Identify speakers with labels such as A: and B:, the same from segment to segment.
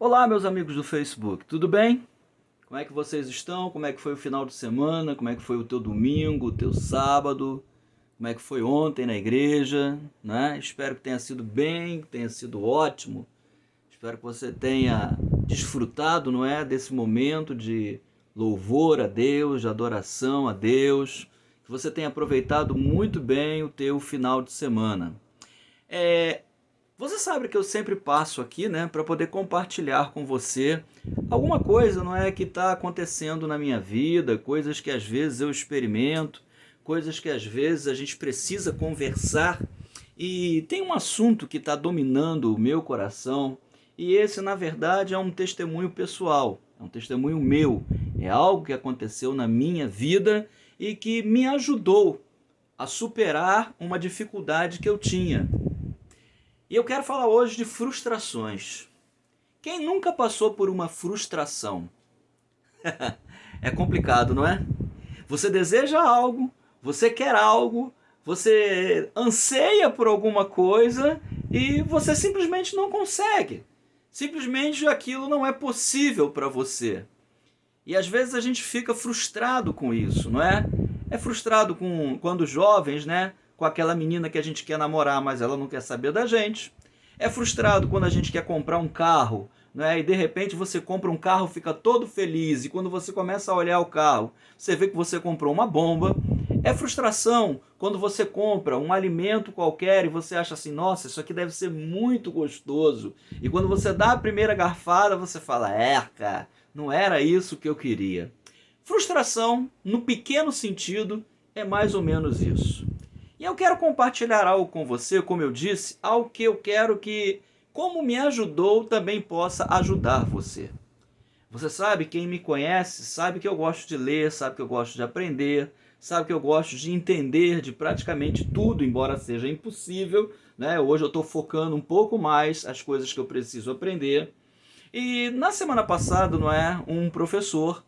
A: Olá, meus amigos do Facebook, tudo bem? Como é que vocês estão? Como é que foi o final de semana? Como é que foi o teu domingo, o teu sábado? Como é que foi ontem na igreja, né? Espero que tenha sido bem, que tenha sido ótimo. Espero que você tenha desfrutado, não é, desse momento de louvor a Deus, de adoração a Deus. Que você tenha aproveitado muito bem o teu final de semana. Você sabe que eu sempre passo aqui, né, para poder compartilhar com você alguma coisa, não é, que está acontecendo na minha vida, coisas que às vezes eu experimento, coisas que às vezes a gente precisa conversar. E tem um assunto que está dominando o meu coração, e esse, na verdade, é um testemunho pessoal, é um testemunho meu, é algo que aconteceu na minha vida e que me ajudou a superar uma dificuldade que eu tinha. E eu quero falar hoje de frustrações. Quem nunca passou por uma frustração? É complicado, não é? Você deseja algo, você quer algo, você anseia por alguma coisa e você simplesmente não consegue. Simplesmente aquilo não é possível para você. E às vezes a gente fica frustrado com isso, não é? É frustrado quando jovens, né? Com aquela menina que a gente quer namorar, mas ela não quer saber da gente. É frustrado quando a gente quer comprar um carro, né? E de repente você compra um carro, fica todo feliz, e quando você começa a olhar o carro, você vê que você comprou uma bomba. É frustração quando você compra um alimento qualquer e você acha assim, nossa, isso aqui deve ser muito gostoso. E quando você dá a primeira garfada, você fala, cara, não era isso que eu queria. Frustração, no pequeno sentido, é mais ou menos isso. E eu quero compartilhar algo com você, como eu disse, algo que eu quero que, como me ajudou, também possa ajudar você. Você sabe, quem me conhece, sabe que eu gosto de ler, sabe que eu gosto de aprender, sabe que eu gosto de entender de praticamente tudo, embora seja impossível, né? Hoje eu estou focando um pouco mais as coisas que eu preciso aprender. E na semana passada, não é, um professor,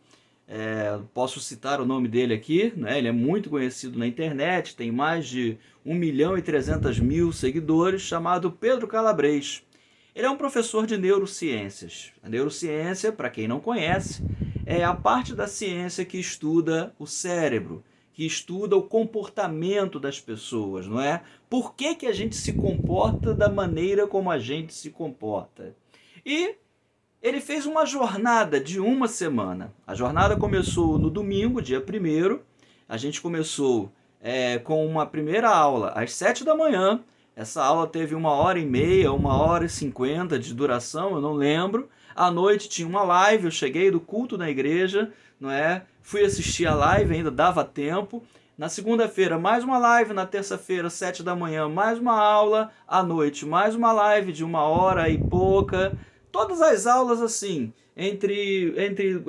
A: posso citar o nome dele aqui, né? Ele é muito conhecido na internet, tem mais de 1.300.000 seguidores, chamado Pedro Calabres. Ele é um professor de neurociências. A neurociência, para quem não conhece, é a parte da ciência que estuda o cérebro, que estuda o comportamento das pessoas, não é? Por que a gente se comporta da maneira como a gente se comporta? E ele fez uma jornada de uma semana. A jornada começou no domingo, dia 1º. A gente começou com uma primeira aula às 7 da manhã. Essa aula teve 1h30, 1h50 de duração, eu não lembro. À noite tinha uma live, eu cheguei do culto na igreja, não é? Fui assistir a live, ainda dava tempo. Na segunda-feira, mais uma live. Na terça-feira, 7 da manhã, mais uma aula. À noite, mais uma live de 1h e pouca. Todas as aulas assim, entre 1h30,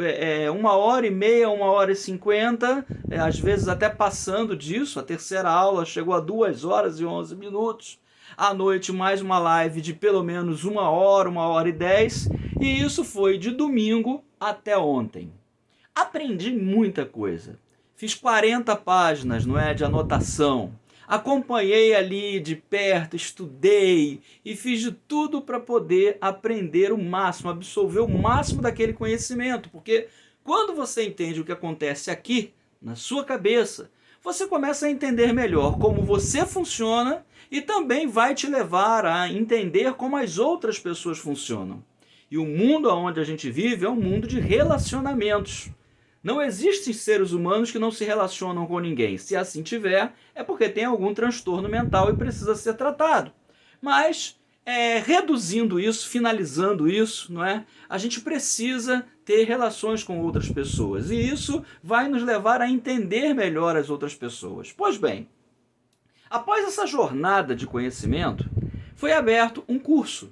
A: 1h50, às vezes até passando disso. A terceira aula chegou a 2h11. À noite, mais uma live de pelo menos 1h, 1h10. E isso foi de domingo até ontem. Aprendi muita coisa. Fiz 40 páginas, não é, de anotação. Acompanhei ali de perto, estudei e fiz de tudo para poder aprender o máximo, absorver o máximo daquele conhecimento. Porque quando você entende o que acontece aqui, na sua cabeça, você começa a entender melhor como você funciona e também vai te levar a entender como as outras pessoas funcionam. E o mundo onde a gente vive é um mundo de relacionamentos. Não existem seres humanos que não se relacionam com ninguém. Se assim tiver, é porque tem algum transtorno mental e precisa ser tratado. Mas, reduzindo isso, finalizando isso, não é? A gente precisa ter relações com outras pessoas. E isso vai nos levar a entender melhor as outras pessoas. Pois bem, após essa jornada de conhecimento, foi aberto um curso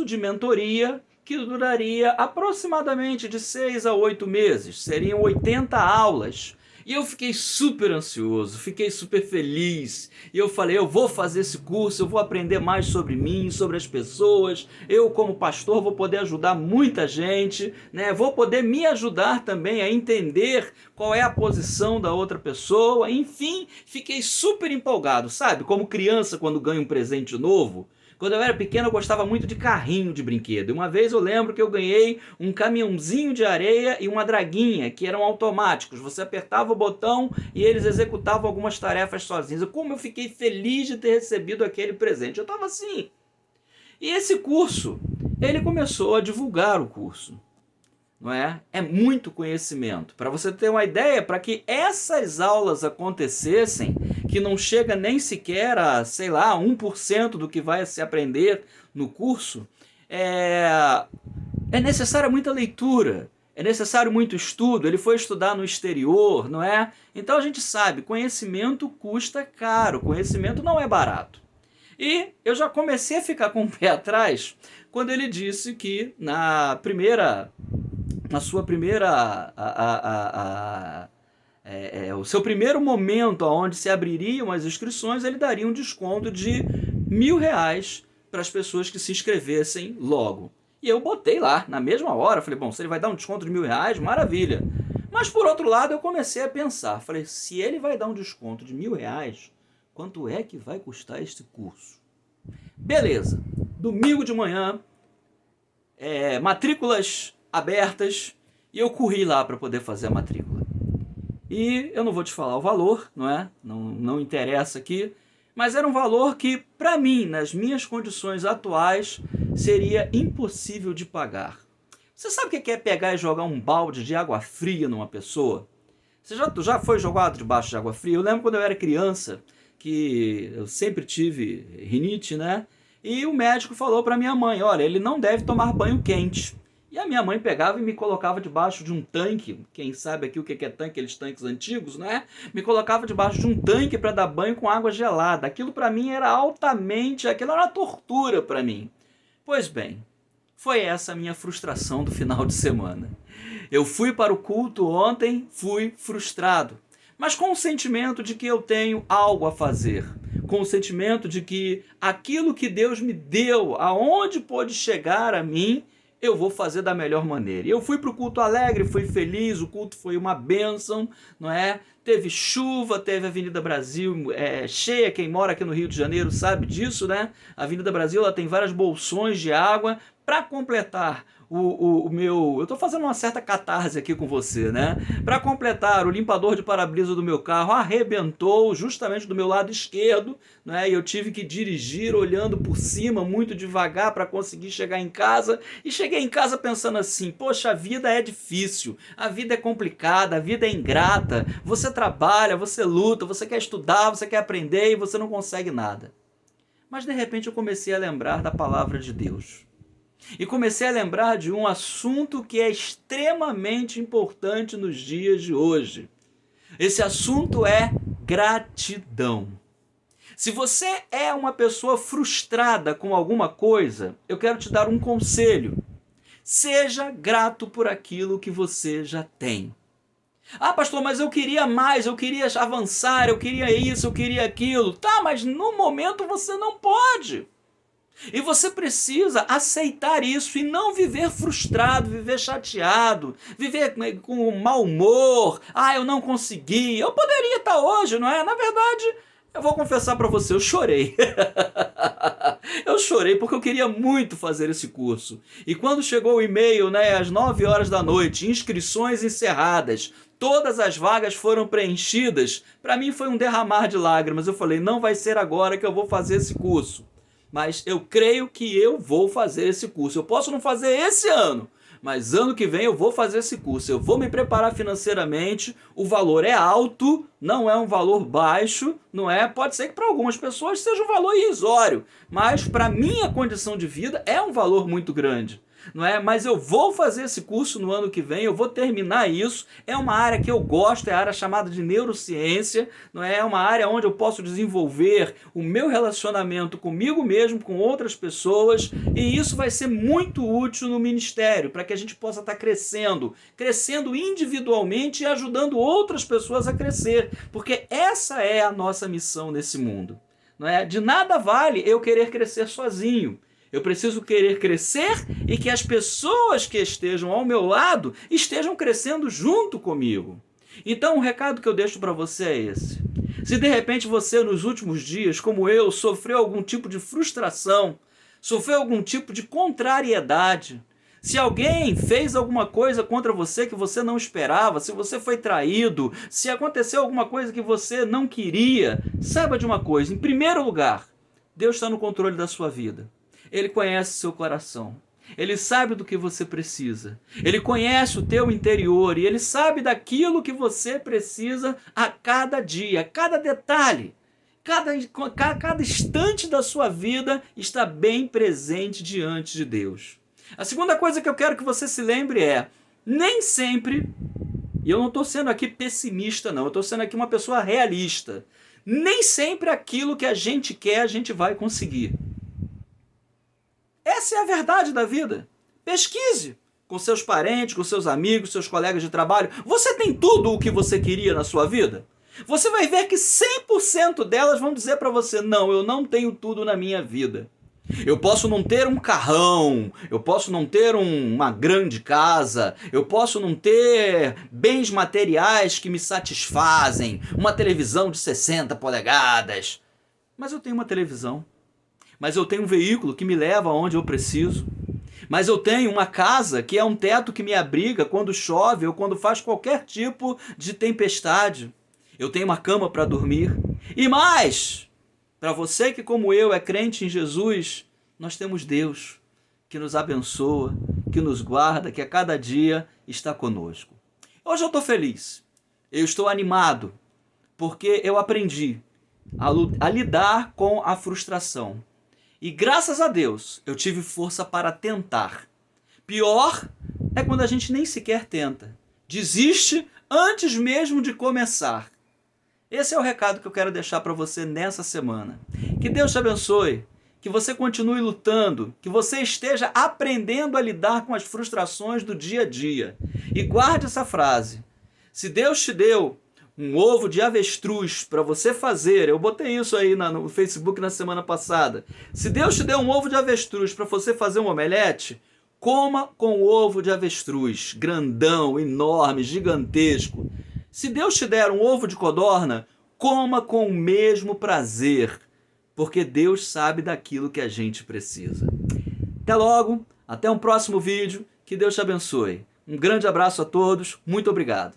A: de mentoria que duraria aproximadamente de 6 a 8 meses. Seriam 80 aulas. E eu fiquei super ansioso, fiquei super feliz. E eu falei, eu vou fazer esse curso, eu vou aprender mais sobre mim, sobre as pessoas. Eu, como pastor, vou poder ajudar muita gente, né? Vou poder me ajudar também a entender qual é a posição da outra pessoa. Enfim, fiquei super empolgado, sabe? Como criança quando ganha um presente novo. Quando eu era pequeno eu gostava muito de carrinho de brinquedo. Uma vez eu lembro que eu ganhei um caminhãozinho de areia e uma draguinha, que eram automáticos. Você apertava o botão e eles executavam algumas tarefas sozinhos. Como eu fiquei feliz de ter recebido aquele presente. Eu estava assim. E esse curso, ele começou a divulgar o curso. Não é? É muito conhecimento. Para você ter uma ideia, para que essas aulas acontecessem, que não chega nem sequer a, sei lá, 1% do que vai se aprender no curso, é necessária muita leitura, é necessário muito estudo. Ele foi estudar no exterior, não é? Então a gente sabe, conhecimento custa caro, conhecimento não é barato. E eu já comecei a ficar com o pé atrás quando ele disse que o seu primeiro momento onde se abririam as inscrições, ele daria um desconto de R$ 1.000 para as pessoas que se inscrevessem logo. E eu botei lá, na mesma hora, falei, bom, se ele vai dar um desconto de R$ 1.000, maravilha. Mas por outro lado eu comecei a pensar, falei, se ele vai dar um desconto de R$ 1.000, quanto é que vai custar este curso? Beleza, domingo de manhã, matrículas abertas, e eu corri lá para poder fazer a matrícula. E eu não vou te falar o valor, não é? Não interessa aqui, mas era um valor que, para mim, nas minhas condições atuais, seria impossível de pagar. Você sabe o que é pegar e jogar um balde de água fria numa pessoa? Você já foi jogado debaixo de água fria? Eu lembro quando eu era criança, que eu sempre tive rinite, né? E o médico falou para minha mãe, olha, ele não deve tomar banho quente. E a minha mãe pegava e me colocava debaixo de um tanque, quem sabe aqui o que é tanque, aqueles tanques antigos, né? Me colocava debaixo de um tanque para dar banho com água gelada. Aquilo para mim era aquilo era uma tortura para mim. Pois bem, foi essa a minha frustração do final de semana. Eu fui para o culto ontem, fui frustrado, mas com o sentimento de que eu tenho algo a fazer, com o sentimento de que aquilo que Deus me deu, aonde pôde chegar a mim, eu vou fazer da melhor maneira. E eu fui para o culto alegre, fui feliz, o culto foi uma bênção, não é? Teve chuva, teve a Avenida Brasil cheia, quem mora aqui no Rio de Janeiro sabe disso, né? A Avenida Brasil ela tem várias bolsões de água para completar o meu... Eu estou fazendo uma certa catarse aqui com você, né? Para completar, o limpador de para-brisa do meu carro arrebentou justamente do meu lado esquerdo, né? E eu tive que dirigir olhando por cima muito devagar para conseguir chegar em casa. E cheguei em casa pensando assim, poxa, a vida é difícil, a vida é complicada, a vida é ingrata. Você trabalha, você luta, você quer estudar, você quer aprender e você não consegue nada. Mas de repente eu comecei a lembrar da palavra de Deus. E comecei a lembrar de um assunto que é extremamente importante nos dias de hoje. Esse assunto é gratidão. Se você é uma pessoa frustrada com alguma coisa, eu quero te dar um conselho. Seja grato por aquilo que você já tem. Ah, pastor, mas eu queria mais, eu queria avançar, eu queria isso, eu queria aquilo. Tá, mas no momento você não pode. E você precisa aceitar isso e não viver frustrado, viver chateado, viver com mau humor. Ah, eu não consegui. Eu poderia estar hoje, não é? Na verdade, eu vou confessar para você, eu chorei. Eu chorei porque eu queria muito fazer esse curso. E quando chegou o e-mail, né, às 9 horas da noite, inscrições encerradas, todas as vagas foram preenchidas, para mim foi um derramar de lágrimas. Eu falei, não vai ser agora que eu vou fazer esse curso. Mas eu creio que eu vou fazer esse curso. Eu posso não fazer esse ano, mas ano que vem eu vou fazer esse curso. Eu vou me preparar financeiramente. O valor é alto, não é um valor baixo, não é? Pode ser que para algumas pessoas seja um valor irrisório, mas para minha condição de vida é um valor muito grande. Não é? Mas eu vou fazer esse curso no ano que vem, eu vou terminar isso. É uma área que eu gosto, é a área chamada de neurociência, não é? É uma área onde eu posso desenvolver o meu relacionamento comigo mesmo, com outras pessoas, e isso vai ser muito útil no ministério, para que a gente possa estar crescendo individualmente e ajudando outras pessoas a crescer, porque essa é a nossa missão nesse mundo. Não é? De nada vale eu querer crescer sozinho. Eu preciso querer crescer e que as pessoas que estejam ao meu lado estejam crescendo junto comigo. Então o recado que eu deixo para você é esse. Se de repente você nos últimos dias, como eu, sofreu algum tipo de frustração, sofreu algum tipo de contrariedade, se alguém fez alguma coisa contra você que você não esperava, se você foi traído, se aconteceu alguma coisa que você não queria, saiba de uma coisa: em primeiro lugar, Deus está no controle da sua vida. Ele conhece seu coração. Ele sabe do que você precisa. Ele conhece o teu interior e ele sabe daquilo que você precisa a cada dia, a cada detalhe. Cada instante da sua vida está bem presente diante de Deus. A segunda coisa que eu quero que você se lembre é: nem sempre, e eu não estou sendo aqui pessimista não, eu estou sendo aqui uma pessoa realista, nem sempre aquilo que a gente quer a gente vai conseguir. Essa é a verdade da vida. Pesquise com seus parentes, com seus amigos, seus colegas de trabalho. Você tem tudo o que você queria na sua vida? Você vai ver que 100% delas vão dizer para você: não, eu não tenho tudo na minha vida. Eu posso não ter um carrão, eu posso não ter uma grande casa, eu posso não ter bens materiais que me satisfazem, uma televisão de 60 polegadas. Mas eu tenho uma televisão. Mas eu tenho um veículo que me leva aonde eu preciso. Mas eu tenho uma casa que é um teto que me abriga quando chove ou quando faz qualquer tipo de tempestade. Eu tenho uma cama para dormir. E mais, para você que como eu é crente em Jesus, nós temos Deus que nos abençoa, que nos guarda, que a cada dia está conosco. Hoje eu estou feliz, eu estou animado, porque eu aprendi a lidar com a frustração. E graças a Deus eu tive força para tentar. Pior é quando a gente nem sequer tenta. Desiste antes mesmo de começar. Esse é o recado que eu quero deixar para você nessa semana. Que Deus te abençoe, que você continue lutando, que você esteja aprendendo a lidar com as frustrações do dia a dia. E guarde essa frase: se Deus te deu um ovo de avestruz para você fazer, eu botei isso aí no Facebook na semana passada, se Deus te deu um ovo de avestruz para você fazer um omelete, coma com o ovo de avestruz, grandão, enorme, gigantesco. Se Deus te der um ovo de codorna, coma com o mesmo prazer, porque Deus sabe daquilo que a gente precisa. Até logo, até um próximo vídeo, que Deus te abençoe. Um grande abraço a todos, muito obrigado.